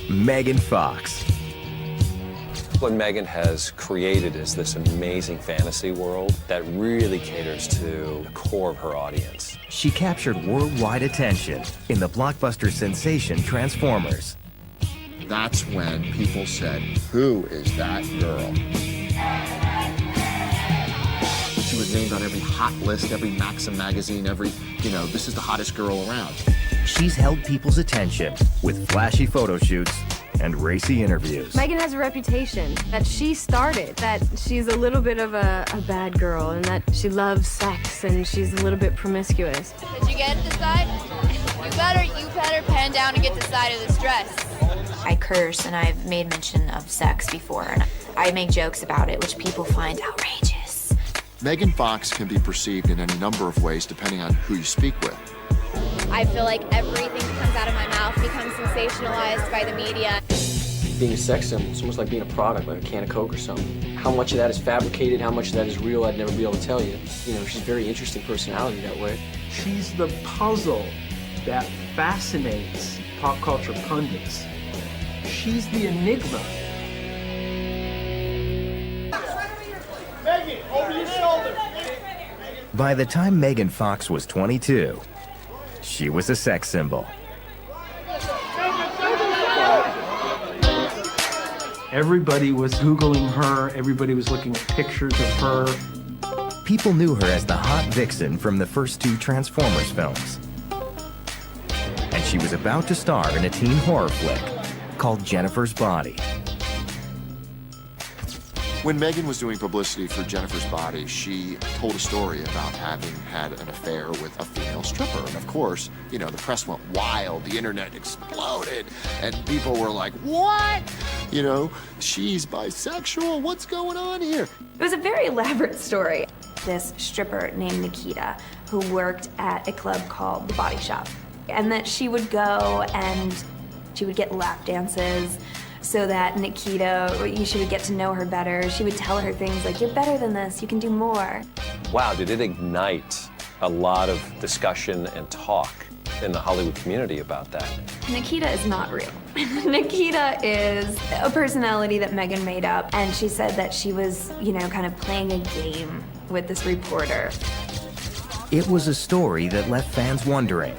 Megan Fox. What Megan has created is this amazing fantasy world that really caters to the core of her audience. She captured worldwide attention in the blockbuster sensation Transformers. That's when people said, "Who is that girl?" She was named on every hot list, every Maxim magazine, this is the hottest girl around. She's held people's attention with flashy photo shoots and racy interviews. Megan has a reputation that she started, that she's a little bit of a bad girl and that she loves sex and she's a little bit promiscuous. Did you get the side? You better pan down and get the side of this dress. I curse and I've made mention of sex before and I make jokes about it, which people find outrageous. Megan Fox can be perceived in any number of ways depending on who you speak with. I feel like everything that comes out of my mouth becomes sensationalized by the media. Being a sex symbol, it's almost like being a product, like a can of Coke or something. How much of that is fabricated, how much of that is real, I'd never be able to tell you. She's a very interesting personality that way. She's the puzzle that fascinates pop culture pundits. She's the enigma. Megan, over your shoulder. By the time Megan Fox was 22, she was a sex symbol. Everybody was Googling her. Everybody was looking at pictures of her. People knew her as the hot vixen from the first two Transformers films. And she was about to star in a teen horror flick called Jennifer's Body. When Megan was doing publicity for Jennifer's Body, she told a story about having had an affair with a female stripper. And of course, the press went wild, the internet exploded, and people were like, what? She's bisexual, what's going on here? It was a very elaborate story. This stripper named Nikita who worked at a club called The Body Shop. And that she would go and she would get lap dances so that Nikita, she would get to know her better. She would tell her things like, you're better than this, you can do more. Wow, did it ignite a lot of discussion and talk in the Hollywood community about that? Nikita is not real. Nikita is a personality that Megan made up, and she said that she was, kind of playing a game with this reporter. It was a story that left fans wondering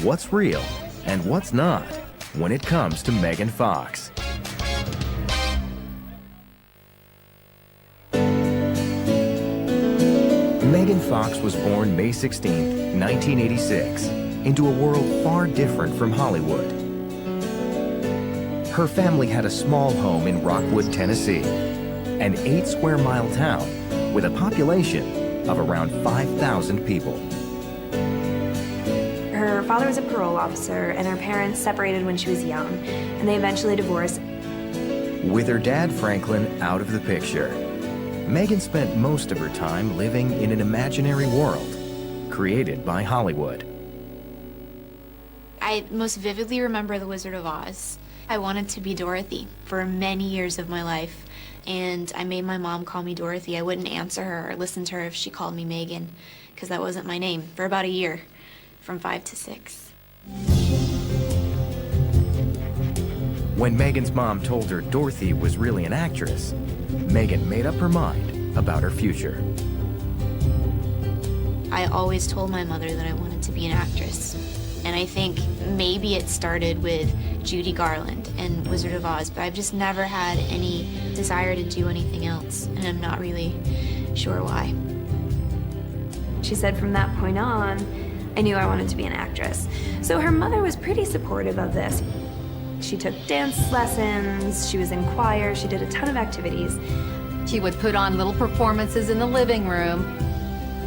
what's real and what's not when it comes to Megan Fox. Megan Fox was born May 16, 1986, into a world far different from Hollywood. Her family had a small home in Rockwood, Tennessee, an 8-square-mile town with a population of around 5,000 people. Her father was a parole officer, and her parents separated when she was young, and they eventually divorced. With her dad, Franklin, out of the picture, Megan spent most of her time living in an imaginary world created by Hollywood. I most vividly remember The Wizard of Oz. I wanted to be Dorothy for many years of my life, and I made my mom call me Dorothy. I wouldn't answer her or listen to her if she called me Megan, because that wasn't my name, for about a year, from 5 to 6. When Megan's mom told her Dorothy was really an actress, Megan made up her mind about her future. I always told my mother that I wanted to be an actress. And I think maybe it started with Judy Garland and Wizard of Oz, but I've just never had any desire to do anything else, and I'm not really sure why. She said from that point on, I knew I wanted to be an actress. So her mother was pretty supportive of this. She took dance lessons, she was in choir, she did a ton of activities. She would put on little performances in the living room.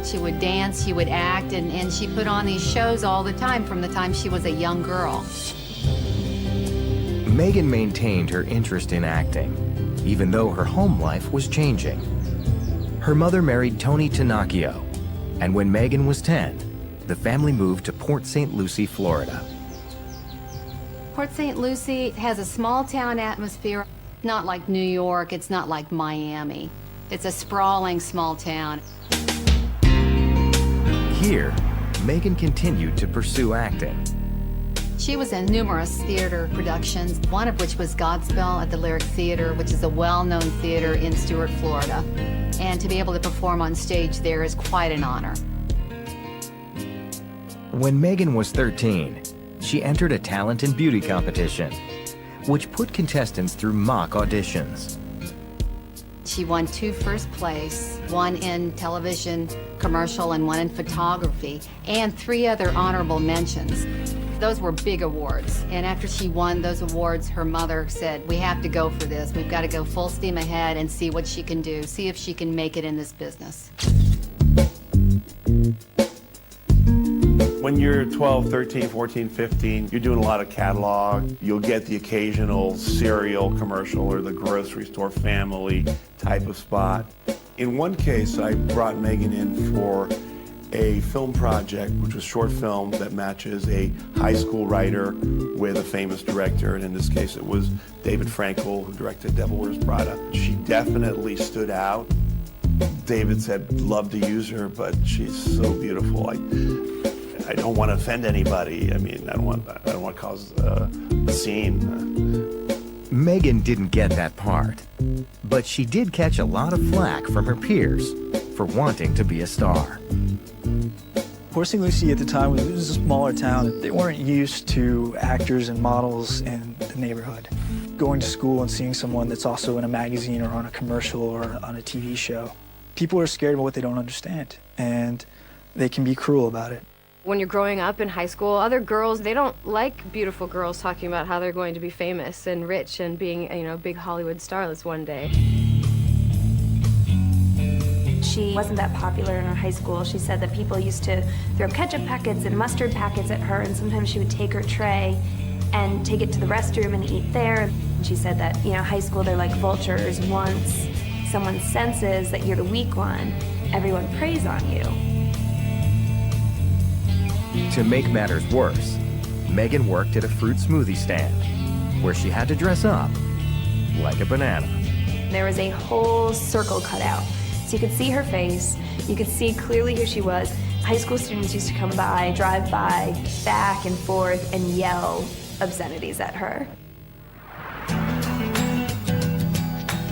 She would dance, she would act, and she put on these shows all the time from the time she was a young girl. Megan maintained her interest in acting, even though her home life was changing. Her mother married Tony Tanacchio, and when Megan was 10, the family moved to Port St. Lucie, Florida. Port St. Lucie has a small-town atmosphere. Not like New York, it's not like Miami. It's a sprawling small town. Here, Megan continued to pursue acting. She was in numerous theater productions, one of which was Godspell at the Lyric Theater, which is a well-known theater in Stuart, Florida. And to be able to perform on stage there is quite an honor. When Megan was 13, she entered a talent and beauty competition, which put contestants through mock auditions. She won 2 first place, one in television commercial and one in photography, and 3 other honorable mentions. Those were big awards. And after she won those awards, her mother said, we have to go for this. We've got to go full steam ahead and see what she can do, see if she can make it in this business. When you're 12, 13, 14, 15, you're doing a lot of catalog. You'll get the occasional cereal commercial or the grocery store family type of spot. In one case, I brought Megan in for a film project, which was short film that matches a high school writer with a famous director, and in this case it was David Frankel, who directed Devil Wears Prada. She definitely stood out. David said, love to use her, but she's so beautiful. I don't want to offend anybody. I mean, I don't want to cause a scene. Megan didn't get that part, but she did catch a lot of flack from her peers for wanting to be a star. Port St. Lucie at the time was a smaller town. They weren't used to actors and models in the neighborhood. Going to school and seeing someone that's also in a magazine or on a commercial or on a TV show, people are scared of what they don't understand, and they can be cruel about it. When you're growing up in high school, other girls, they don't like beautiful girls talking about how they're going to be famous and rich and being, big Hollywood starlets one day. She wasn't that popular in her high school. She said that people used to throw ketchup packets and mustard packets at her, and sometimes she would take her tray and take it to the restroom and eat there. And she said that, high school, they're like vultures. Once someone senses that you're the weak one, everyone preys on you. To make matters worse, Megan worked at a fruit smoothie stand where she had to dress up like a banana. There was a whole circle cut out. So you could see her face, you could see clearly who she was. High school students used to come by, drive by, back and forth, and yell obscenities at her.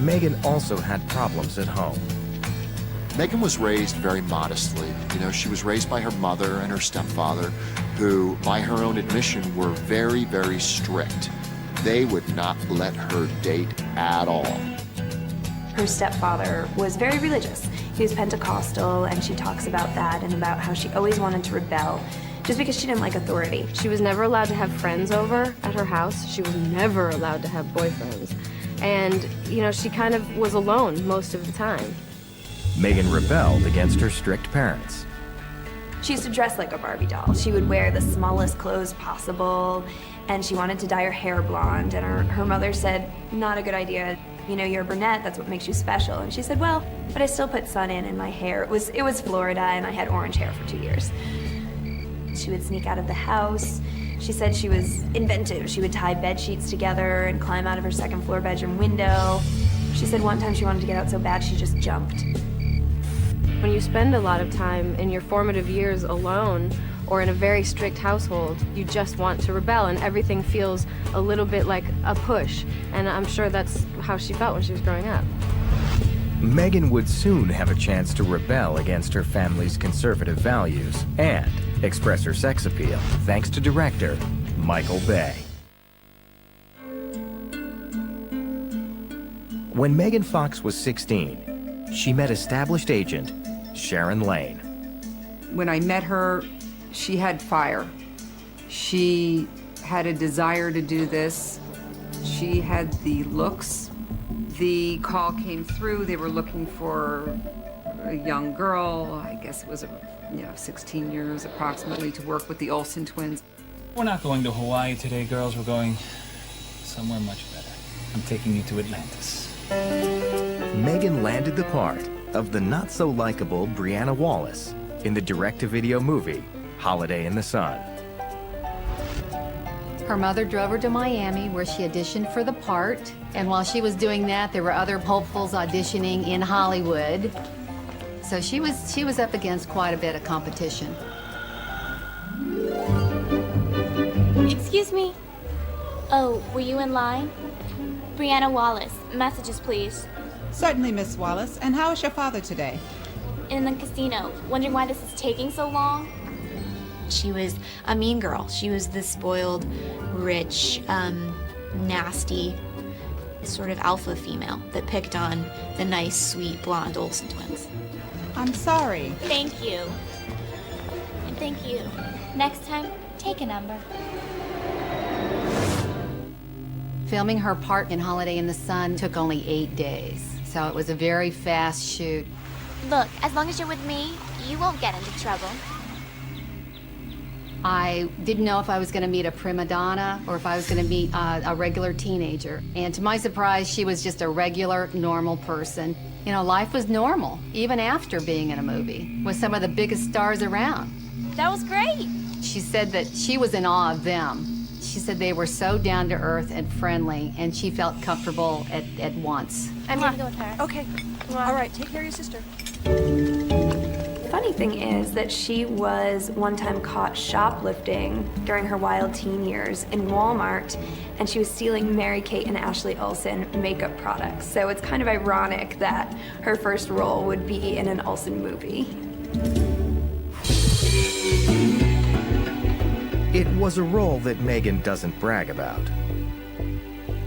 Megan also had problems at home. Megan was raised very modestly. She was raised by her mother and her stepfather, who, by her own admission, were very, very strict. They would not let her date at all. Her stepfather was very religious. He was Pentecostal, and she talks about that and about how she always wanted to rebel just because she didn't like authority. She was never allowed to have friends over at her house. She was never allowed to have boyfriends. And, she kind of was alone most of the time. Megan rebelled against her strict parents. She used to dress like a Barbie doll. She would wear the smallest clothes possible, and she wanted to dye her hair blonde, and her mother said, not a good idea. You're a brunette, that's what makes you special. And she said, well, but I still put sun in my hair. It was Florida, and I had orange hair for 2 years. She would sneak out of the house. She said she was inventive. She would tie bed sheets together and climb out of her second floor bedroom window. She said one time she wanted to get out so bad she just jumped. When you spend a lot of time in your formative years alone or in a very strict household, you just want to rebel, and everything feels a little bit like a push. And I'm sure that's how she felt when she was growing up. Megan would soon have a chance to rebel against her family's conservative values and express her sex appeal, thanks to director Michael Bay. When Megan Fox was 16, she met established agent Sharon Lane. When I met her, she had fire. She had a desire to do this. She had the looks. The call came through. They were looking for a young girl. I guess it was 16 years approximately, to work with the Olsen twins. We're not going to Hawaii today, girls. We're going somewhere much better. I'm taking you to Atlantis. Megan landed the part of the not-so-likable Brianna Wallace in the direct-to-video movie Holiday in the Sun. Her mother drove her to Miami, where she auditioned for the part. And while she was doing that, there were other hopefuls auditioning in Hollywood. So she was up against quite a bit of competition. Excuse me. Oh, were you in line? Brianna Wallace, messages please. Certainly, Miss Wallace. And how is your father today? In the casino. Wondering why this is taking so long? She was a mean girl. She was the spoiled, rich, nasty, sort of alpha female that picked on the nice, sweet, blonde Olsen twins. I'm sorry. Thank you. And thank you. Next time, take a number. Filming her part in Holiday in the Sun took only 8 days, so it was a very fast shoot. Look, as long as you're with me, you won't get into trouble. I didn't know if I was going to meet a prima donna or if I was going to meet a regular teenager. And to my surprise, she was just a regular, normal person. You know, life was normal, even after being in a movie, with some of the biggest stars around. That was great. She said that she was in awe of them. She said they were so down to earth and friendly, and she felt comfortable at once. I'm gonna go with her. Okay. All right, take care of your sister. Funny thing is that she was one time caught shoplifting during her wild teen years in Walmart, and she was stealing Mary-Kate and Ashley Olsen makeup products. So it's kind of ironic that her first role would be in an Olsen movie. It was a role that Megan doesn't brag about.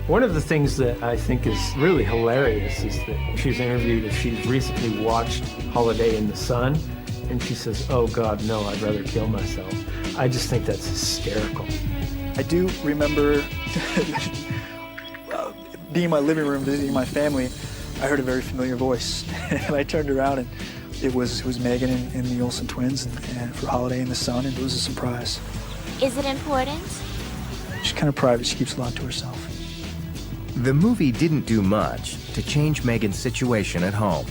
One of the things that I think is really hilarious is that she's interviewed if she's recently watched Holiday in the Sun, and she says, "Oh God, no, I'd rather kill myself." I just think that's hysterical. I do remember being in my living room visiting my family. I heard a very familiar voice, and I turned around, and it was Megan and the Olsen twins, and for Holiday in the Sun, and it was a surprise. Is it important? She's kind of private. She keeps a lot to herself. The movie didn't do much to change Megan's situation at home.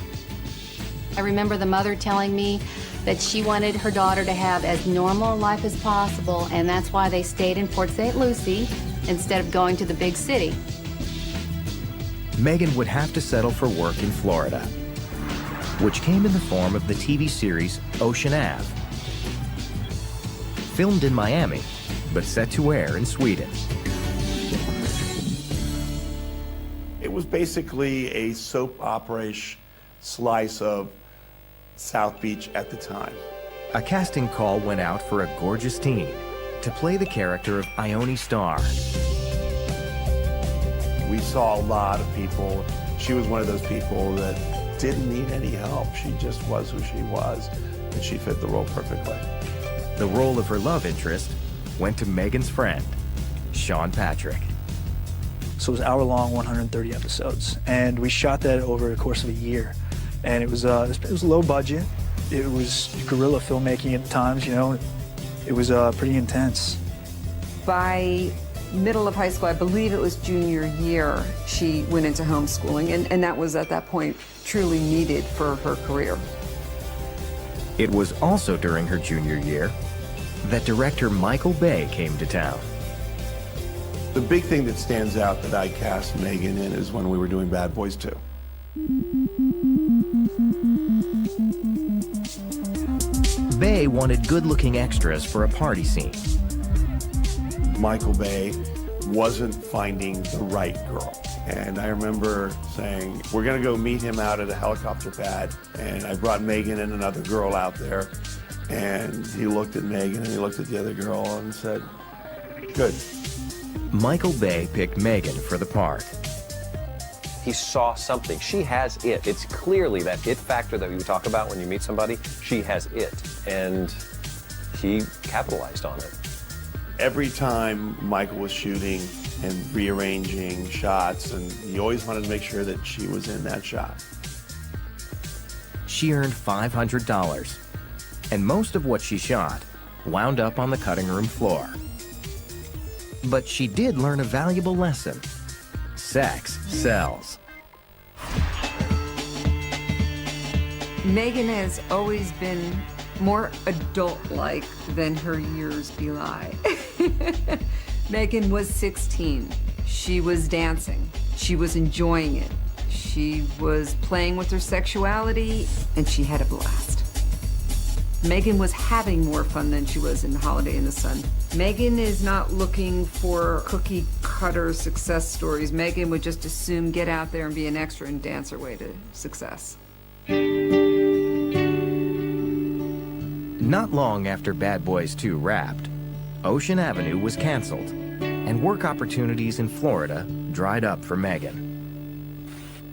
I remember the mother telling me that she wanted her daughter to have as normal a life as possible, and that's why they stayed in Port St. Lucie instead of going to the big city. Megan would have to settle for work in Florida, which came in the form of the TV series Ocean Ave. Filmed in Miami, but set to air in Sweden. It was basically a soap opera-ish slice of South Beach at the time. A casting call went out for a gorgeous teen to play the character of Ione Starr. We saw a lot of people. She was one of those people that didn't need any help. She just was who she was, and she fit the role perfectly. The role of her love interest went to Megan's friend, Sean Patrick. So it was hour-long, 130 episodes, and we shot that over the course of a year. And it was low budget. It was guerrilla filmmaking at times, you know. It was pretty intense. By middle of high school, I believe it was junior year, she went into homeschooling, and that was at that point truly needed for her career. It was also during her junior year that director Michael Bay came to town. The big thing that stands out that I cast Megan in is when we were doing Bad Boys 2. Bay wanted good-looking extras for a party scene. Michael Bay wasn't finding the right girl. And I remember saying, we're gonna go meet him out at a helicopter pad. And I brought Megan and another girl out there. And he looked at Megan and he looked at the other girl and said, good. Michael Bay picked Megan for the part. He saw something. She has it. It's clearly that it factor that we talk about when you meet somebody. She has it. And he capitalized on it. Every time Michael was shooting and rearranging shots, and he always wanted to make sure that she was in that shot. She earned $500, and most of what she shot wound up on the cutting room floor. But she did learn a valuable lesson. Sex sells. Megan has always been more adult-like than her years belie. Megan was 16. She was dancing. She was enjoying it. She was playing with her sexuality, and she had a blast. Megan was having more fun than she was in Holiday in the Sun. Megan is not looking for cookie cutter success stories. Megan would just assume get out there and be an extra and dance her way to success. Not long after Bad Boys 2 wrapped, Ocean Avenue was canceled, and work opportunities in Florida dried up for Megan.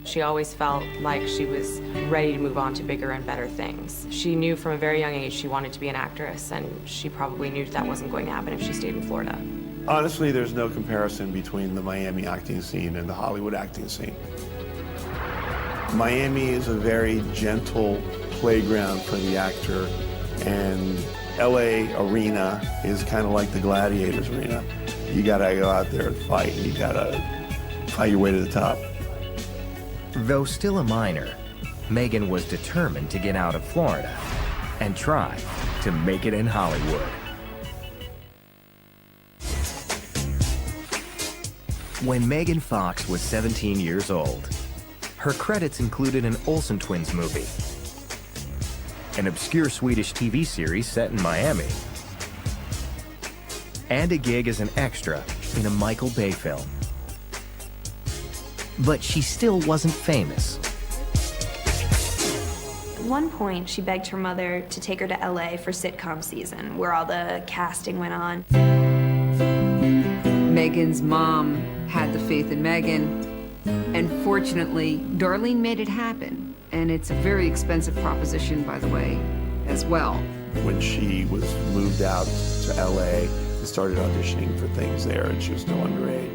She always felt like she was ready to move on to bigger and better things. She knew from a very young age she wanted to be an actress, and she probably knew that wasn't going to happen if she stayed in Florida. Honestly, there's no comparison between the Miami acting scene and the Hollywood acting scene. Miami is a very gentle playground for the actor, and LA arena is kind of like the Gladiators arena. You gotta go out there and fight, and you gotta fight your way to the top. Though still a minor, Megan was determined to get out of Florida and try to make it in Hollywood. When Megan Fox was 17 years old, her credits included an Olsen Twins movie, an obscure Swedish TV series set in Miami, and a gig as an extra in a Michael Bay film. But she still wasn't famous. At one point, she begged her mother to take her to LA for sitcom season, where all the casting went on. Megan's mom had the faith in Megan, and fortunately, Darlene made it happen. And it's a very expensive proposition, by the way, as well. When she was moved out to LA and started auditioning for things there, and she was still underage,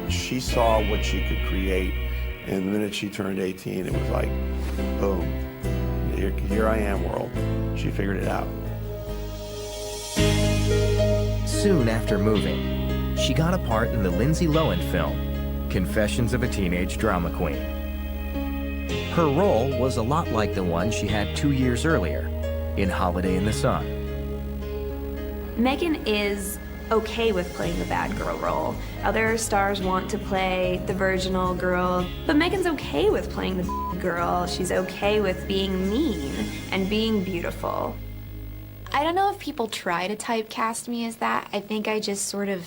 she saw what she could create, and the minute she turned 18, it was like, boom, here I am, world. She figured it out. Soon after moving, she got a part in the Lindsay Lohan film, Confessions of a Teenage Drama Queen. Her role was a lot like the one she had 2 years earlier in Holiday in the Sun. Megan is okay with playing the bad girl role. Other stars want to play the virginal girl, but Megan's okay with playing the girl. She's okay with being mean and being beautiful. I don't know if people try to typecast me as that. I think I just sort of,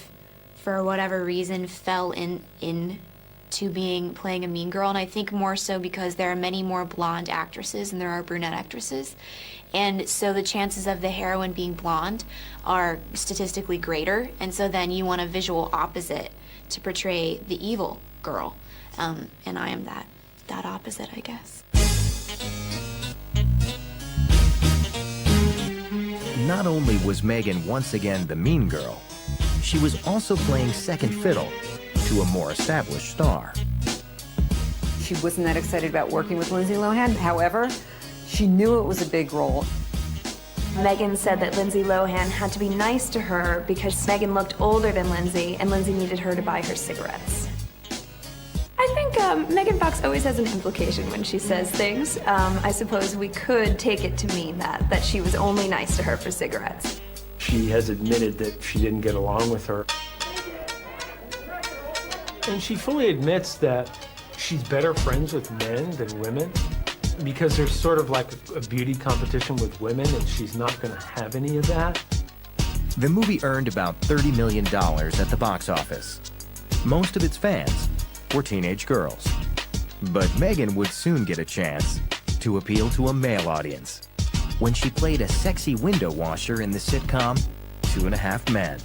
for whatever reason, fell into playing a mean girl, and I think more so because there are many more blonde actresses than there are brunette actresses. And so the chances of the heroine being blonde are statistically greater, and so then you want a visual opposite to portray the evil girl. And I am that opposite, I guess. Not only was Megan once again the mean girl, she was also playing second fiddle to a more established star. She wasn't that excited about working with Lindsay Lohan. However, she knew it was a big role. Megan said that Lindsay Lohan had to be nice to her because Megan looked older than Lindsay, and Lindsay needed her to buy her cigarettes. I think Megan Fox always has an implication when she says things. I suppose we could take it to mean that she was only nice to her for cigarettes. She has admitted that she didn't get along with her. And she fully admits that she's better friends with men than women because there's sort of like a beauty competition with women, and she's not going to have any of that. The movie earned about $30 million at the box office. Most of its fans were teenage girls. But Megan would soon get a chance to appeal to a male audience when she played a sexy window washer in the sitcom 2.5 Men.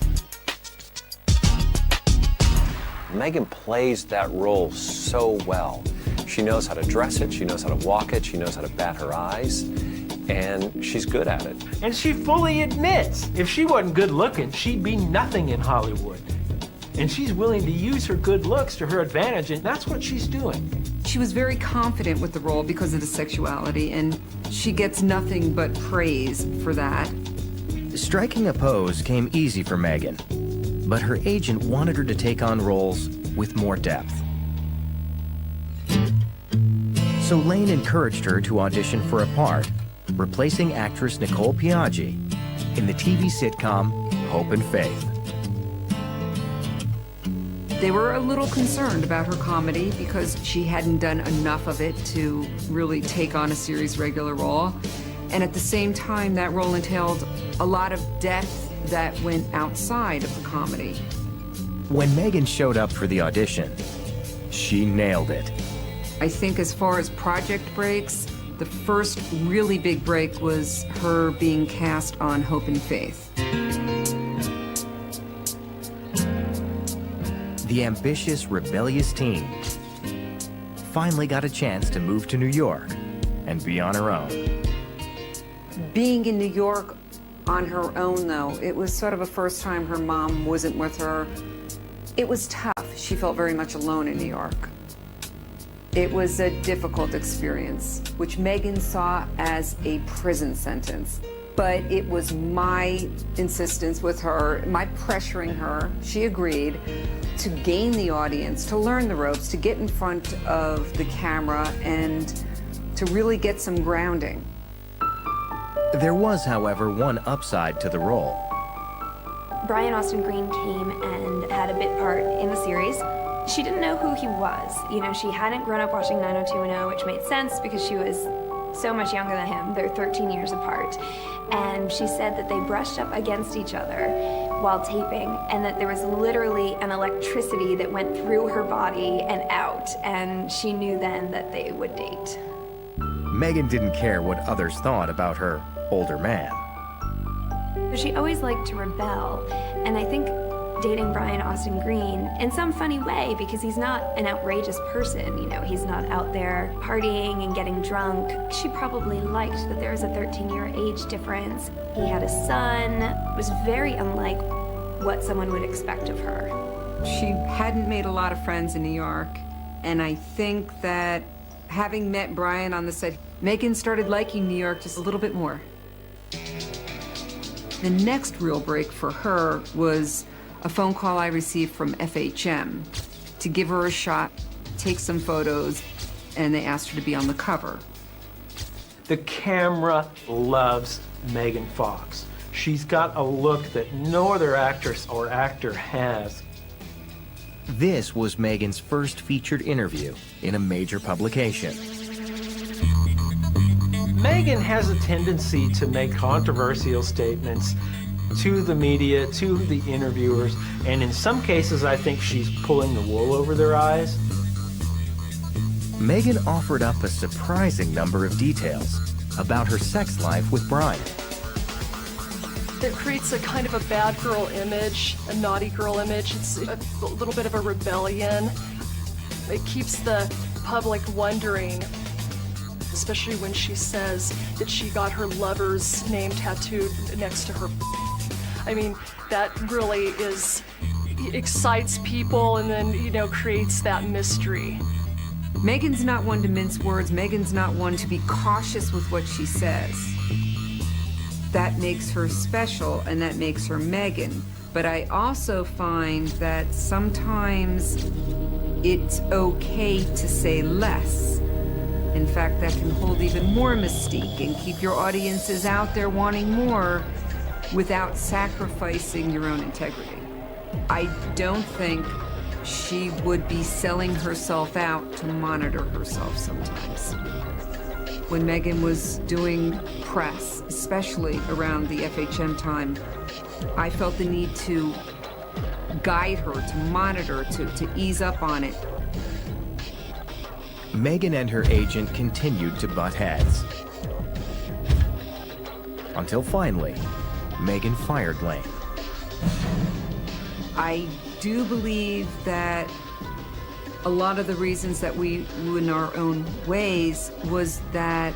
Megan plays that role so well. She knows how to dress it, she knows how to walk it, she knows how to bat her eyes, and she's good at it. And she fully admits if she wasn't good looking, she'd be nothing in Hollywood. And she's willing to use her good looks to her advantage, and that's what she's doing. She was very confident with the role because of the sexuality, and she gets nothing but praise for that. Striking a pose came easy for Megan, but her agent wanted her to take on roles with more depth. So Lane encouraged her to audition for a part, replacing actress Nicole Piaggi in the TV sitcom Hope and Faith. They were a little concerned about her comedy because she hadn't done enough of it to really take on a series regular role. And at the same time, that role entailed a lot of depth that went outside of the comedy. When Megan showed up for the audition, she nailed it. I think as far as project breaks, the first really big break was her being cast on Hope and Faith. The ambitious, rebellious teen finally got a chance to move to New York and be on her own. Being in New York on her own, though, it was sort of a first time her mom wasn't with her. It was tough. She felt very much alone in New York. It was a difficult experience, which Megan saw as a prison sentence. But it was my insistence with her, my pressuring her, she agreed, to gain the audience, to learn the ropes, to get in front of the camera, and to really get some grounding. There was, however, one upside to the role. Brian Austin Green came and had a bit part in the series. She didn't know who he was. You know, she hadn't grown up watching 90210, which made sense because she was so much younger than him. They're 13 years apart. And she said that they brushed up against each other while taping, and that there was literally an electricity that went through her body and out, and she knew then that they would date. Megan didn't care what others thought about her older man. She always liked to rebel, and I think dating Brian Austin Green in some funny way, because he's not an outrageous person, you know, he's not out there partying and getting drunk. She probably liked that there was a 13-year age difference. He had a son. It was very unlike what someone would expect of her. She hadn't made a lot of friends in New York, and I think that having met Brian on the set, Megan started liking New York just a little bit more. The next real break for her was a phone call I received from FHM to give her a shot, take some photos, and they asked her to be on the cover. The camera loves Megan Fox. She's got a look that no other actress or actor has. This was Megan's first featured interview in a major publication. Megan has a tendency to make controversial statements to the media, to the interviewers, and in some cases I think she's pulling the wool over their eyes. Megan offered up a surprising number of details about her sex life with Brian. It creates a kind of a bad girl image, a naughty girl image. It's a little bit of a rebellion. It keeps the public wondering, especially when she says that she got her lover's name tattooed next to her. I mean, that really excites people and then, you know, creates that mystery. Megan's not one to mince words. Megan's not one to be cautious with what she says. That makes her special and that makes her Megan. But I also find that sometimes it's okay to say less. In fact, that can hold even more mystique and keep your audiences out there wanting more without sacrificing your own integrity. I don't think she would be selling herself out to monitor herself sometimes. When Megan was doing press, especially around the FHM time, I felt the need to guide her, to monitor, to ease up on it. Megan and her agent continued to butt heads. Until finally, Megan fired Lane. I do believe that a lot of the reasons that we went our own ways was that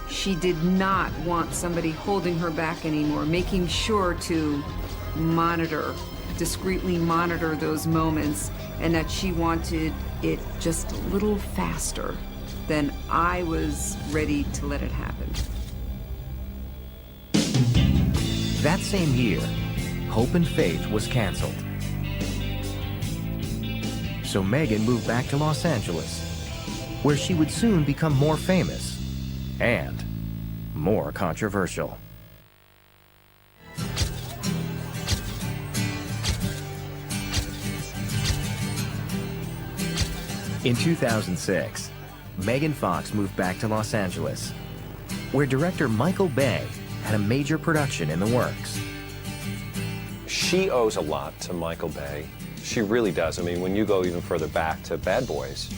she did not want somebody holding her back anymore, making sure to monitor, discreetly monitor those moments, and that she wanted it just a little faster than I was ready to let it happen. That same year, Hope and Faith was canceled. So Megan moved back to Los Angeles, where she would soon become more famous and more controversial. In 2006, Megan Fox moved back to Los Angeles. where director Michael Bay had a major production in the works. She owes a lot to Michael Bay. She really does. I mean, when you go even further back to Bad Boys,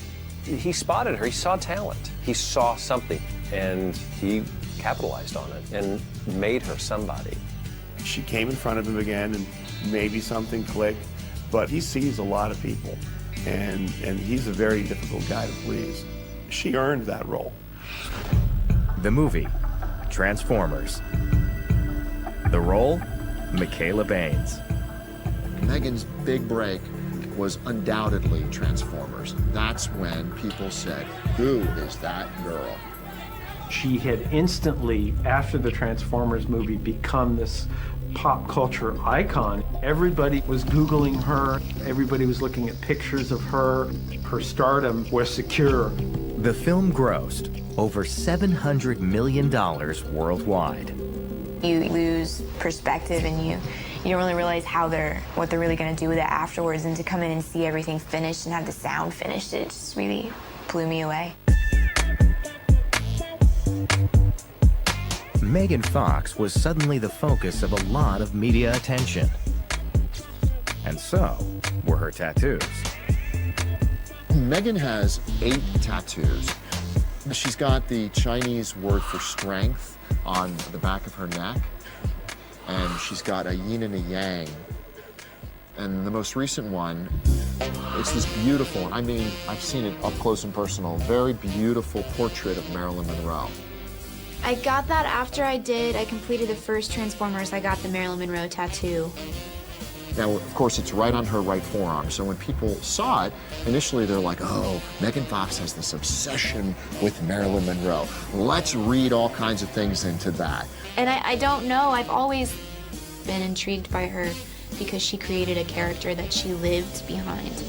he spotted her, he saw talent. He saw something, and he capitalized on it and made her somebody. She came in front of him again, and maybe something clicked, but he sees a lot of people, and he's a very difficult guy to please. She earned that role. The movie, Transformers. The role, Michaela Baines. Megan's big break was undoubtedly Transformers. That's when people said, "Who is that girl?" She had instantly, after the Transformers movie, become this pop culture icon. Everybody was Googling her. Everybody was looking at pictures of her. Her stardom was secure. The film grossed over $700 million worldwide. You lose perspective and you don't really realize what they're really going to do with it afterwards, and to come in and see everything finished and have the sound finished, it just really blew me away. Megan Fox was suddenly the focus of a lot of media attention. And so were her tattoos. Megan has 8 tattoos. She's got the Chinese word for strength on the back of her neck, and she's got a yin and a yang. And the most recent one, it's this beautiful, I mean, I've seen it up close and personal, very beautiful portrait of Marilyn Monroe. I got that after I completed the first Transformers. I got the Marilyn Monroe tattoo. Now, of course, it's right on her right forearm, so when people saw it, initially they're like, oh, Megan Fox has this obsession with Marilyn Monroe. Let's read all kinds of things into that. And I don't know, I've always been intrigued by her because she created a character that she lived behind.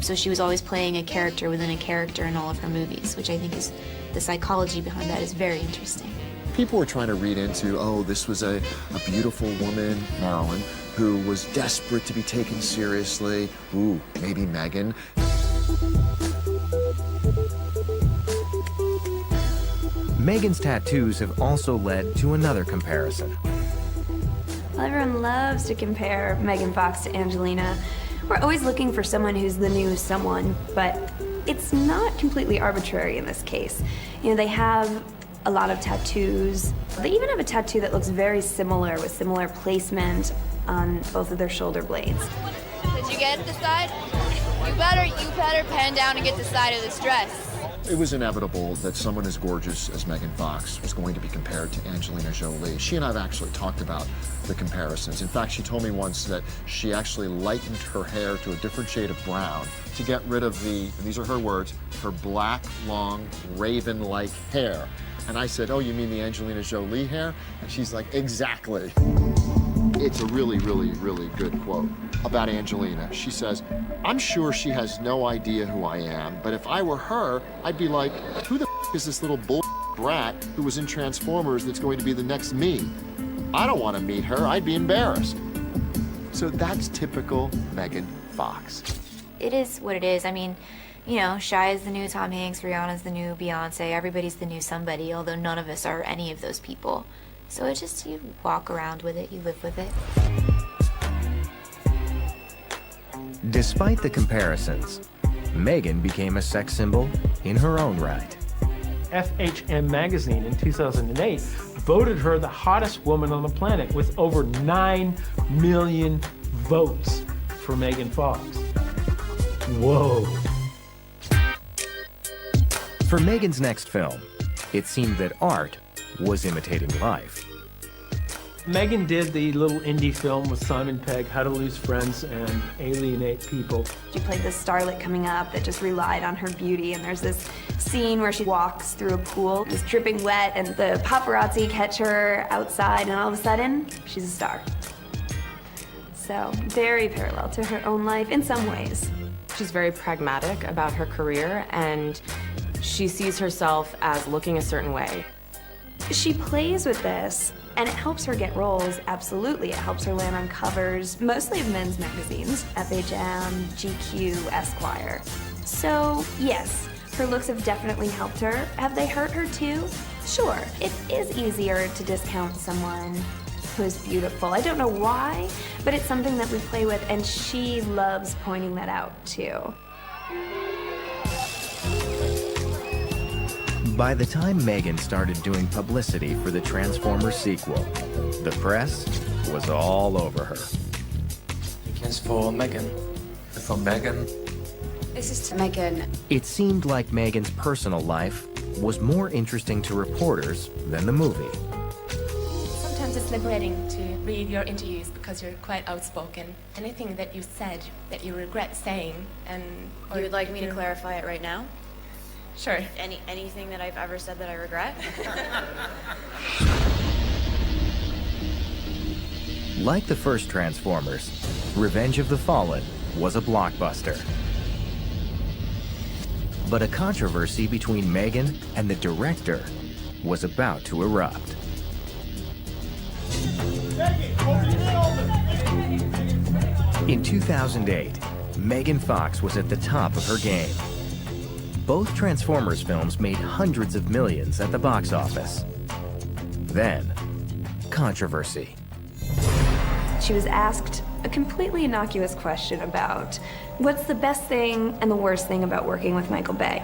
So she was always playing a character within a character in all of her movies, which I think is, the psychology behind that is very interesting. People were trying to read into, oh, this was a beautiful woman, Marilyn, who was desperate to be taken seriously. Ooh, maybe Megan. Megan's tattoos have also led to another comparison. Well, everyone loves to compare Megan Fox to Angelina. We're always looking for someone who's the new someone, but it's not completely arbitrary in this case. You know, they have a lot of tattoos. They even have a tattoo that looks very similar with similar placement on both of their shoulder blades. Did you get the side? You better pen down and get the side of this dress. It was inevitable that someone as gorgeous as Megan Fox was going to be compared to Angelina Jolie. She and I have actually talked about the comparisons. In fact, she told me once that she actually lightened her hair to a different shade of brown to get rid of and these are her words, her black, long, raven-like hair. And I said, oh, you mean the Angelina Jolie hair? And she's like, exactly. It's a really, really, really good quote about Angelina. She says, I'm sure she has no idea who I am, but if I were her, I'd be like, who the is this little bull brat who was in Transformers that's going to be the next me? I don't want to meet her. I'd be embarrassed. So that's typical Megan Fox. It is what it is. I mean, you know, Shia is the new Tom Hanks, Rihanna's the new Beyonce, everybody's the new somebody, although none of us are any of those people. So it's just, you walk around with it, you live with it. Despite the comparisons, Megan became a sex symbol in her own right. FHM magazine in 2008 voted her the hottest woman on the planet with over 9 million votes for Megan Fox. Whoa. For Megan's next film, it seemed that art was imitating life. Megan did the little indie film with Simon Pegg, How to Lose Friends and Alienate People. She played this starlet coming up that just relied on her beauty, and there's this scene where she walks through a pool, it's dripping wet, and the paparazzi catch her outside, and all of a sudden, she's a star. So, very parallel to her own life in some ways. She's very pragmatic about her career, and she sees herself as looking a certain way. She plays with this, and it helps her get roles, absolutely. It helps her land on covers, mostly of men's magazines, FHM, GQ, Esquire. So, yes, her looks have definitely helped her. Have they hurt her too? Sure, it is easier to discount someone who's beautiful. I don't know why, but it's something that we play with, and she loves pointing that out too. By the time Megan started doing publicity for the Transformers sequel, the press was all over her. I guess for Megan. For Megan. This is to Megan. It seemed like Megan's personal life was more interesting to reporters than the movie. Sometimes it's liberating to read your interviews because you're quite outspoken. Anything that you said that you regret saying, and You would like me to clarify it right now? Sure. Anything that I've ever said that I regret? Like the first Transformers, Revenge of the Fallen was a blockbuster. But a controversy between Megan and the director was about to erupt. In 2008, Megan Fox was at the top of her game. Both Transformers films made hundreds of millions at the box office. Then, controversy. She was asked a completely innocuous question about what's the best thing and the worst thing about working with Michael Bay.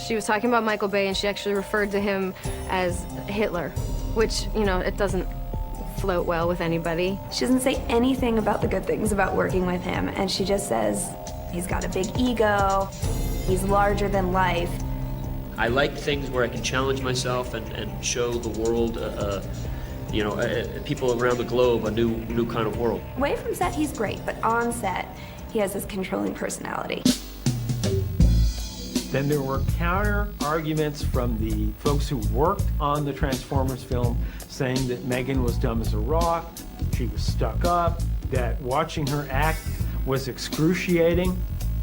She was talking about Michael Bay, and she actually referred to him as Hitler, which, you know, it doesn't float well with anybody. She doesn't say anything about the good things about working with him, and she just says he's got a big ego, he's larger than life. I like things where I can challenge myself and show the world, people around the globe a new kind of world. Away from set, he's great, but on set, he has this controlling personality. Then there were counter arguments from the folks who worked on the Transformers film saying that Megan was dumb as a rock, she was stuck up, that watching her act was excruciating.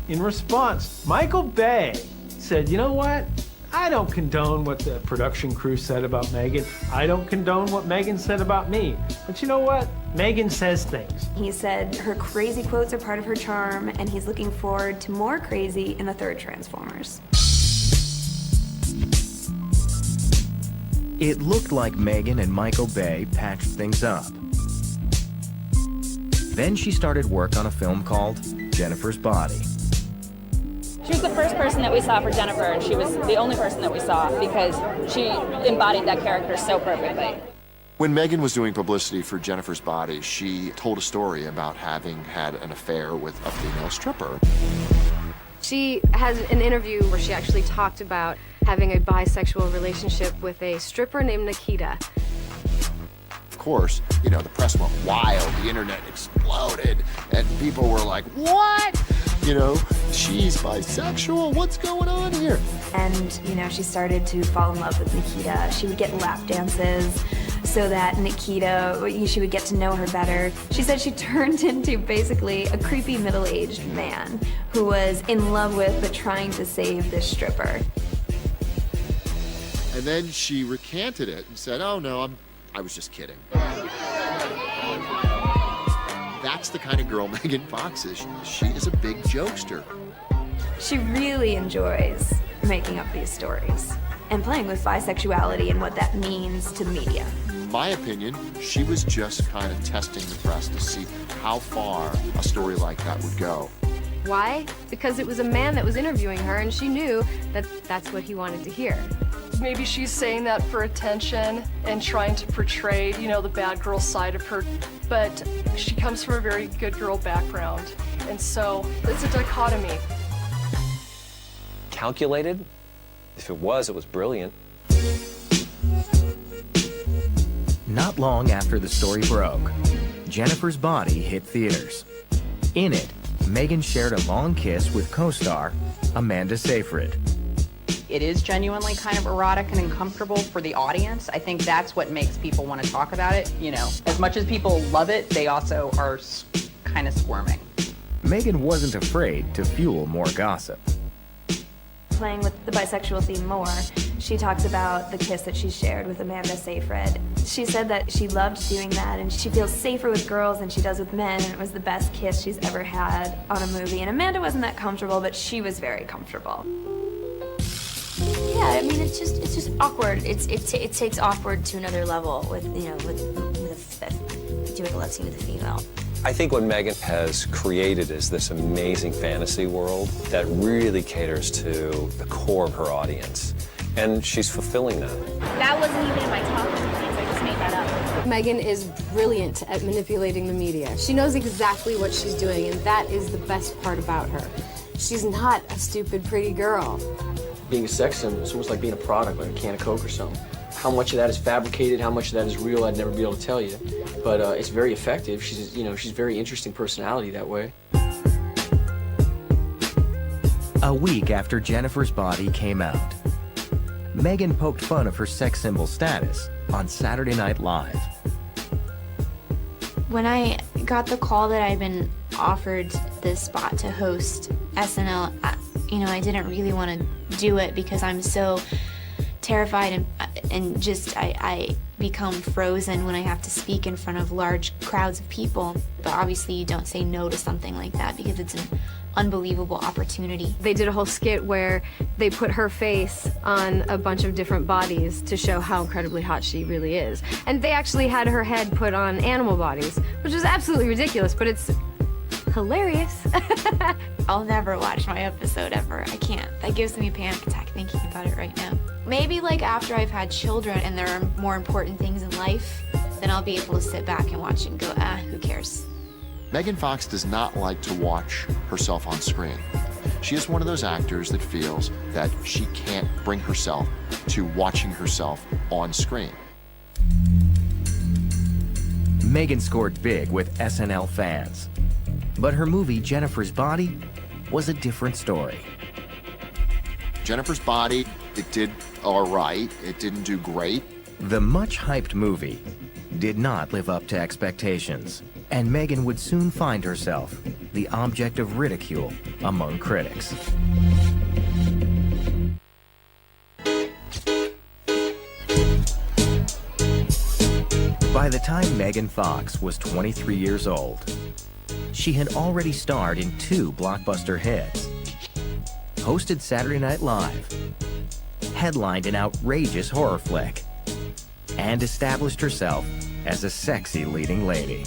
In response, Michael Bay said, you know what? I don't condone what the production crew said about Megan. I don't condone what Megan said about me. But you know what? Megan says things. He said her crazy quotes are part of her charm, and he's looking forward to more crazy in the third Transformers. It looked like Megan and Michael Bay patched things up. Then she started work on a film called Jennifer's Body. She was the first person that we saw for Jennifer, and she was the only person that we saw because she embodied that character so perfectly. When Megan was doing publicity for Jennifer's Body, she told a story about having had an affair with a female stripper. She has an interview where she actually talked about having a bisexual relationship with a stripper named Nikita. Of course, the press went wild, the internet exploded, and people were like, what? She's bisexual, what's going on here? And, she started to fall in love with Nikita. She would get lap dances so that Nikita, she would get to know her better. She said she turned into basically a creepy middle-aged man who was in love with but trying to save this stripper. And then she recanted it and said, oh no, I was just kidding. That's the kind of girl Megan Fox is. She is a big jokester. She really enjoys making up these stories and playing with bisexuality and what that means to the media. In my opinion, she was just kind of testing the press to see how far a story like that would go. Why? Because it was a man that was interviewing her, and she knew that that's what he wanted to hear. Maybe she's saying that for attention and trying to portray, the bad girl side of her. But she comes from a very good girl background. And so it's a dichotomy. Calculated? If it was brilliant. Not long after the story broke, Jennifer's Body hit theaters. In it, Megan shared a long kiss with co-star Amanda Seyfried. It is genuinely kind of erotic and uncomfortable for the audience. I think that's what makes people want to talk about it. As much as people love it, they also are kind of squirming. Megan wasn't afraid to fuel more gossip. Playing with the bisexual theme more, she talks about the kiss that she shared with Amanda Seyfried. She said that she loved doing that, and she feels safer with girls than she does with men, and it was the best kiss she's ever had on a movie. And Amanda wasn't that comfortable, but she was very comfortable. Yeah, I mean, it's just awkward. It takes awkward to another level with doing a love scene with a female. I think what Megan has created is this amazing fantasy world that really caters to the core of her audience. And she's fulfilling that. That wasn't even in my talking points. I just made that up. Megan is brilliant at manipulating the media. She knows exactly what she's doing, and that is the best part about her. She's not a stupid, pretty girl. Being a sex symbol is almost like being a product, like a can of Coke or something. How much of that is fabricated, how much of that is real, I'd never be able to tell you. But it's very effective. She's a very interesting personality that way. A week after Jennifer's Body came out, Megan poked fun of her sex symbol status on Saturday Night Live. When I got the call that I'd been offered this spot to host SNL, I didn't really want to do it because I'm so terrified and just I become frozen when I have to speak in front of large crowds of people. But obviously you don't say no to something like that because it's an unbelievable opportunity. They did a whole skit where they put her face on a bunch of different bodies to show how incredibly hot she really is. And they actually had her head put on animal bodies, which is absolutely ridiculous, but it's hilarious. I'll never watch my episode ever. I can't. That gives me a panic attack thinking about it right now. Maybe like after I've had children and there are more important things in life, then I'll be able to sit back and watch and go, who cares? Megan Fox does not like to watch herself on screen. She is one of those actors that feels that she can't bring herself to watching herself on screen. Megan scored big with SNL fans, but her movie Jennifer's Body was a different story. Jennifer's Body, it did all right. It didn't do great. The much-hyped movie did not live up to expectations, and Megan would soon find herself the object of ridicule among critics. By the time Megan Fox was 23 years old, she had already starred in 2 blockbuster hits, hosted Saturday Night Live, headlined an outrageous horror flick, and established herself as a sexy leading lady.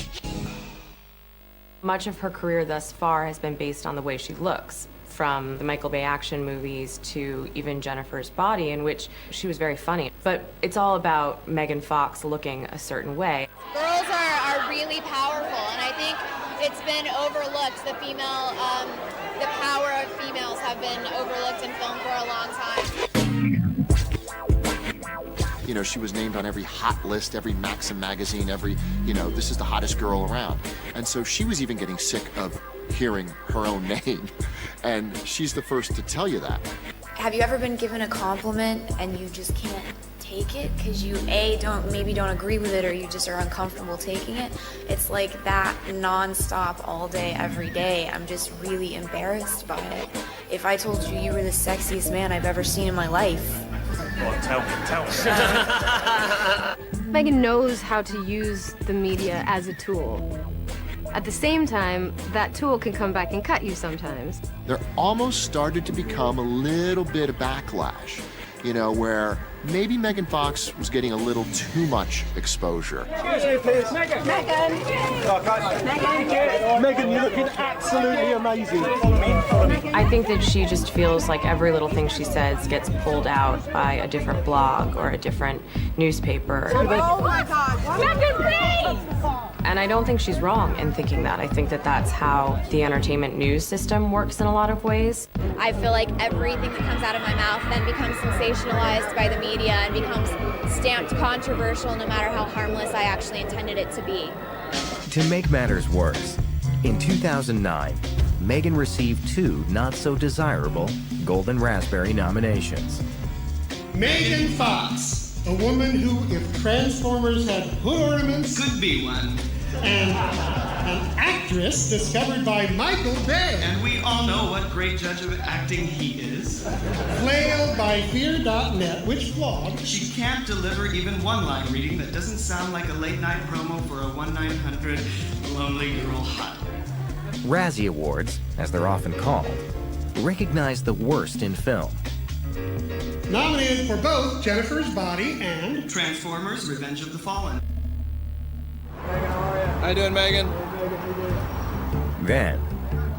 Much of her career thus far has been based on the way she looks, from the Michael Bay action movies to even Jennifer's Body, in which she was very funny. But it's all about Megan Fox looking a certain way. Girls are really powerful, and I think it's been overlooked. The power of females have been overlooked in film for a long time. You know, she was named on every hot list, every Maxim magazine, this is the hottest girl around. And so she was even getting sick of hearing her own name. And she's the first to tell you that. Have you ever been given a compliment and you just can't take it because you maybe don't agree with it, or you just are uncomfortable taking it? It's like that non-stop all day, every day. I'm just really embarrassed by it. If I told you you were the sexiest man I've ever seen in my life. Oh, tell me. Megan knows how to use the media as a tool. At the same time, that tool can come back and cut you sometimes. There almost started to become a little bit of backlash, where maybe Megan Fox was getting a little too much exposure. Excuse me, please. Megan! Megan, you're looking absolutely amazing. Follow me. I think that she just feels like every little thing she says gets pulled out by a different blog or a different newspaper. Oh my God! Megan, please! And I don't think she's wrong in thinking that. I think that that's how the entertainment news system works in a lot of ways. I feel like everything that comes out of my mouth then becomes sensationalized by the media and becomes stamped controversial no matter how harmless I actually intended it to be. To make matters worse, in 2009, Megan received 2 not-so-desirable Golden Raspberry nominations. Megan Fox, a woman who, if Transformers had hood ornaments, could be one. And an actress discovered by Michael Bay. And we all know what great judge of acting he is. Flailed by Fear.net, which flawed. She can't deliver even one line reading that doesn't sound like a late-night promo for a 1-900 lonely girl hot. Razzie Awards, as they're often called, recognize the worst in film, Nominated for both Jennifer's Body and Transformers: Revenge of the Fallen. How you doing, Megan? Then,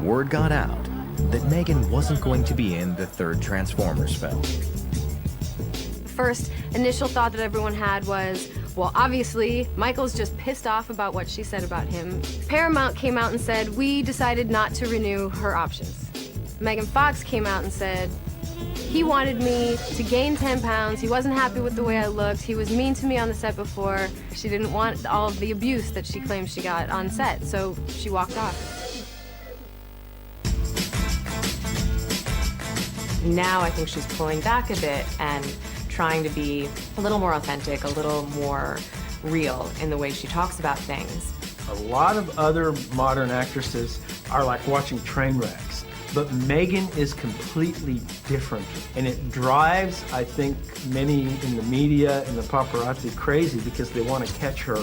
word got out that Megan wasn't going to be in the third Transformers film. The first initial thought that everyone had was, well, obviously, Michael's just pissed off about what she said about him. Paramount came out and said, we decided not to renew her options. Megan Fox came out and said, he wanted me to gain 10 pounds. He wasn't happy with the way I looked. He was mean to me on the set before. She didn't want all of the abuse that she claimed she got on set, so she walked off. Now I think she's pulling back a bit and trying to be a little more authentic, a little more real in the way she talks about things. A lot of other modern actresses are like watching train wrecks, but Megan is completely different. And it drives, I think, many in the media and the paparazzi crazy because they want to catch her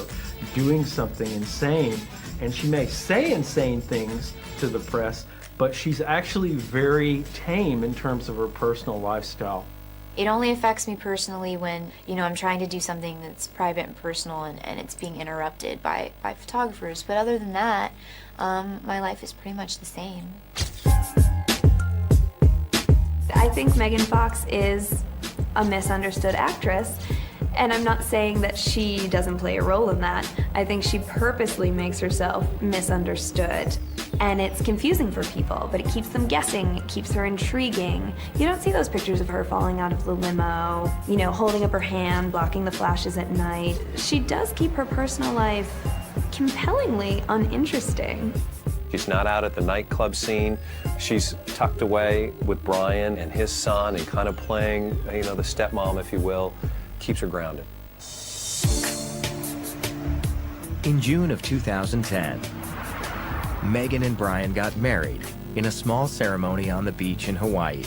doing something insane. And she may say insane things to the press, but she's actually very tame in terms of her personal lifestyle. It only affects me personally when, I'm trying to do something that's private and personal and it's being interrupted by photographers. But other than that, my life is pretty much the same. I think Megan Fox is a misunderstood actress. And I'm not saying that she doesn't play a role in that. I think she purposely makes herself misunderstood. And it's confusing for people, but it keeps them guessing, it keeps her intriguing. You don't see those pictures of her falling out of the limo, holding up her hand, blocking the flashes at night. She does keep her personal life compellingly uninteresting. She's not out at the nightclub scene. She's tucked away with Brian and his son and kind of playing, the stepmom, if you will. Keeps her grounded. In June of 2010, Megan and Brian got married in a small ceremony on the beach in Hawaii.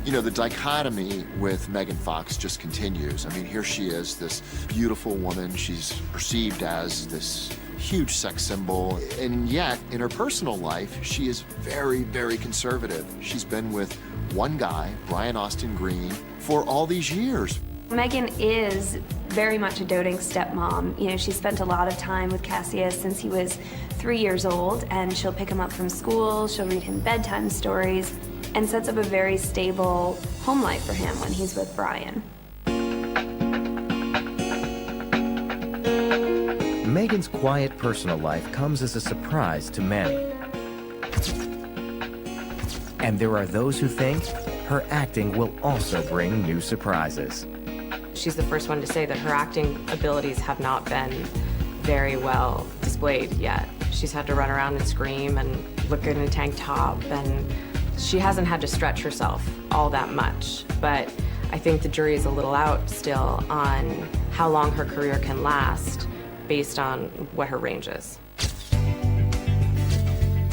The dichotomy with Megan Fox just continues. I mean, here she is, this beautiful woman. She's perceived as this huge sex symbol, and yet in her personal life, she is very, very conservative. She's been with one guy, Brian Austin Green, for all these years. Megan is very much a doting stepmom. She spent a lot of time with Cassius since he was 3 years old, and she'll pick him up from school, she'll read him bedtime stories, and sets up a very stable home life for him when he's with Brian. Megan's quiet personal life comes as a surprise to many. And there are those who think her acting will also bring new surprises. She's the first one to say that her acting abilities have not been very well displayed yet. She's had to run around and scream and look good in a tank top, and she hasn't had to stretch herself all that much. But I think the jury is a little out still on how long her career can last based on what her range is.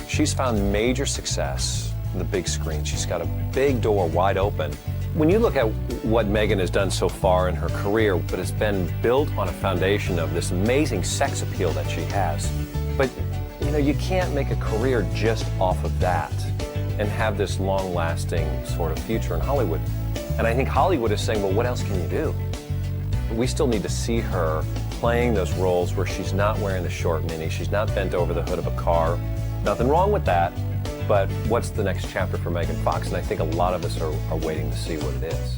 She's found major success on the big screen. She's got a big door wide open. When you look at what Megan has done so far in her career, but it's been built on a foundation of this amazing sex appeal that she has. But, you can't make a career just off of that and have this long-lasting sort of future in Hollywood. And I think Hollywood is saying, well, what else can you do? We still need to see her playing those roles where she's not wearing the short mini, she's not bent over the hood of a car. Nothing wrong with that. But what's the next chapter for Megan Fox? And I think a lot of us are waiting to see what it is.